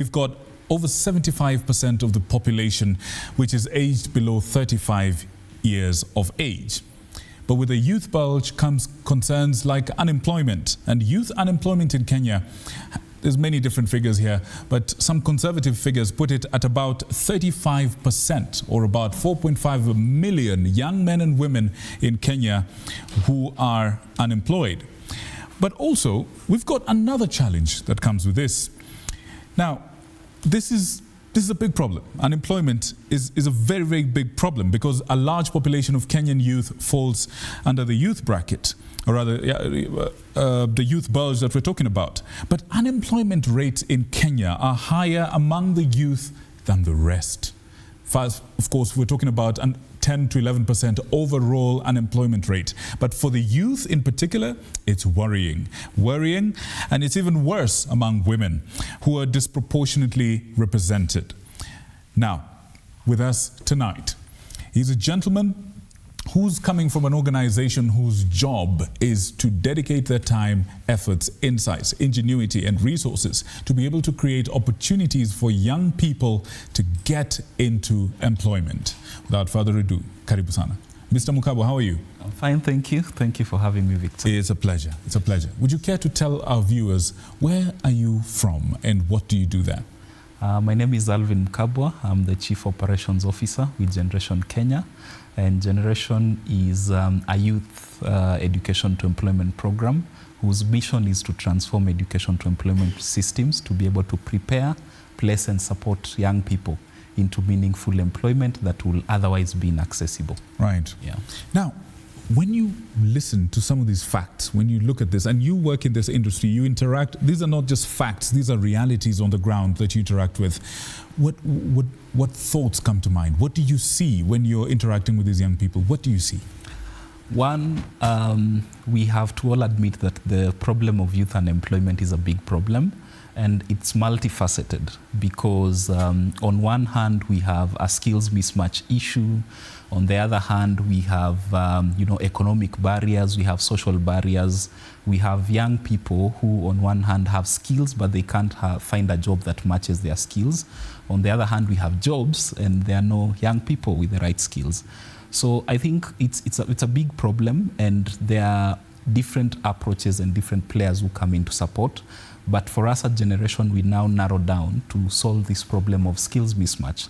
We've got over 75% of the population which is aged below 35 years of age. But with a youth bulge comes concerns like unemployment. And youth unemployment in Kenya, there's many different figures here, but some conservative figures put it at about 35%, or about 4.5 million young men and women in Kenya who are unemployed. But also, we've got another challenge that comes with this. Now, this is a big problem. Unemployment is a very, very big problem because a large population of Kenyan youth falls under the youth bracket, or rather the youth bulge that we're talking about. But unemployment rates in Kenya are higher among the youth than the rest. First, of course, we're talking about 10 to 11% overall unemployment rate. But for the youth in particular, it's worrying. Worrying, and it's even worse among women who are disproportionately represented. Now, with us tonight, he's a gentleman who's coming from an organization whose job is to dedicate their time, efforts, insights, ingenuity, and resources to be able to create opportunities for young people to get into employment. Without further ado, karibu sana. Mr. Mukabwa, how are you? I'm fine, thank you. Thank you for having me, Victor. It's a pleasure. It's a pleasure. Would you care to tell our viewers, where are you from and what do you do there? My name is Alvin Mukabwa. I'm the Chief Operations Officer with Generation Kenya. And Generation is a youth education to employment program whose mission is to transform education to employment systems to be able to prepare, place and support young people into meaningful employment that will otherwise be inaccessible. Right. Yeah. Now, when you listen to some of these facts, when you look at this, and you work in this industry, you interact, these are not just facts, these are realities on the ground that you interact with. What thoughts come to mind? What do you see when you're interacting with these young people? What do you see? One, we have to all admit that the problem of youth unemployment is a big problem, and it's multifaceted because on one hand we have a skills mismatch issue. On the other hand, we have economic barriers, we have social barriers. We have young people who on one hand have skills but they can't find a job that matches their skills. On the other hand, we have jobs and there are no young people with the right skills. So I think it's a big problem, and there are different approaches and different players who come in to support. But for us at Generation, we now narrow down to solve this problem of skills mismatch.